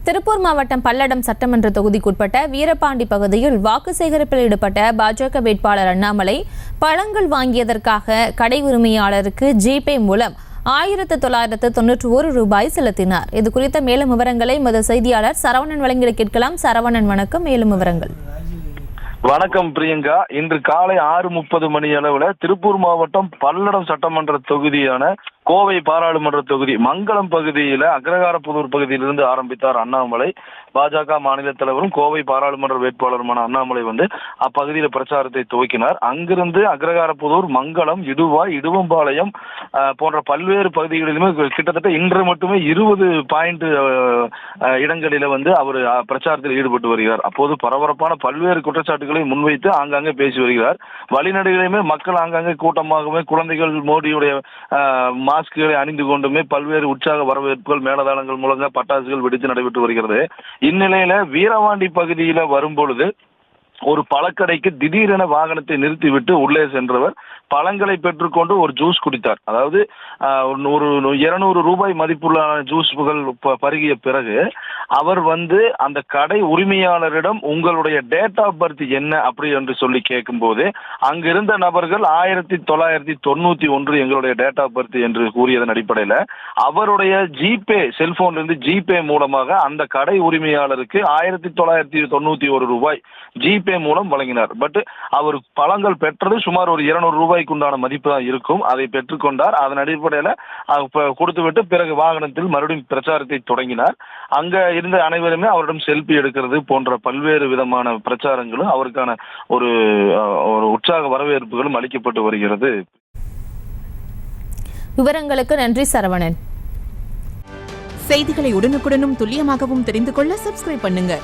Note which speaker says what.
Speaker 1: திருப்பூர் மாவட்டம் பல்லடம் சட்டமன்ற தொகுதிக்குட்பட்ட வீரபாண்டி பகுதியில் வாக்கு சேகரிப்பில் ஈடுபட்ட பாஜக வேட்பாளர் அண்ணாமலை பழங்கள் வாங்கியதற்காக கடை உரிமையாளருக்கு ஜிபே மூலம் 1991 ரூபாய் செலுத்தினார். இது குறித்த மேலும் விவரங்களை எமது செய்தியாளர் சரவணன் வழங்கிட கேட்கலாம். சரவணன், வணக்கம். மேலும் விவரங்கள்.
Speaker 2: வணக்கம் பிரியங்கா. இன்று காலை 6:30 மணி அளவுல திருப்பூர் மாவட்டம் பல்லடம் சட்டமன்ற தொகுதியான கோவை பாராளுமன்ற தொகுதி மங்களம் பகுதியில அக்ரகாரப்புதூர் பகுதியிலிருந்து ஆரம்பித்தார் அண்ணாமலை. பாஜக மாநில தலைவரும் கோவை பாராளுமன்ற வேட்பாளருமான அண்ணாமலை அப்பகுதியில பிரச்சாரத்தை துவக்கினார். அங்கிருந்து அக்ரகாரப்புதூர், மங்களம், இடுவாய், இடுவம்பாளையம் போன்ற பல்வேறு பகுதிகளிலுமே கிட்டத்தட்ட இன்று மட்டுமே 20 பாயிண்ட் இடங்களில அவர் பிரச்சாரத்தில் ஈடுபட்டு வருகிறார். அப்போது பரபரப்பான பல்வேறு குற்றச்சாட்டுகளை முன்வைத்து ஆங்காங்கே பேசி வருகிறார். வழிநடுகளிலுமே மக்கள் ஆங்காங்கே கூட்டமாகவே குழந்தைகள் மோடியுடைய மாஸ்குகளை அணிந்து கொண்டுமே பல்வேறு உற்சாக வரவேற்புகள், மேலதாளங்கள் முழங்க பட்டாசுகள் வெடித்து நடைபெற்று வருகிறது. இந்நிலையில வீரபாண்டி பகுதியில வரும்பொழுது ஒரு பழக்கடைக்கு திடீரென வாகனத்தை நிறுத்திவிட்டு உள்ளே சென்றவர் பழங்களை பெற்றுக்கொண்டு ஒரு ஜூஸ் குடித்தார். அதாவது ஒரு 200 ரூபாய் மதிப்புள்ள ஜூஸ்கள் பருகிய பிறகு அவர் அந்த கடை உரிமையாளரிடம் உங்களுடைய டேட் ஆஃப் பர்த் என்ன அப்படி என்று சொல்லி கேட்கும்போது அங்கிருந்த நபர்கள் 1991 எங்களுடைய டேட் ஆஃப் பர்த் என்று கூறியதன் அடிப்படையில் அவருடைய ஜிபே செல்போன்லிருந்து ஜிபே மூலமாக அந்த கடை உரிமையாளருக்கு 1991 ரூபாய் ஜிபே மூலம் வழங்கினார். பட் அவர் பழங்கள் பெற்றது சுமார் ஒரு 200 ரூபாய்க்கு உண்டான மதிப்பு தான் இருக்கும். அதை பெற்றுக்கொண்டார். அதன் அடிப்படையில் கொடுத்துவிட்டு பிறகு வாகனத்தில் மறுபடியும் பிரச்சாரத்தை தொடங்கினார். அங்க இருந்த அனைவருமே அவரிடம் செல்ஃபி எடுக்கிறது போன்ற பல்வேறு விதமான பிரச்சாரங்களும் அவருக்கான ஒரு உற்சாக வரவேற்புகளும் அளிக்கப்பட்டு வருகிறது.
Speaker 1: விவரங்களுக்கு நன்றி சரவணன்.
Speaker 3: செய்திகளை உடனுக்குடனும் துல்லியமாகவும் தெரிந்து கொள்ள சப்ஸ்கிரைப் பண்ணுங்க.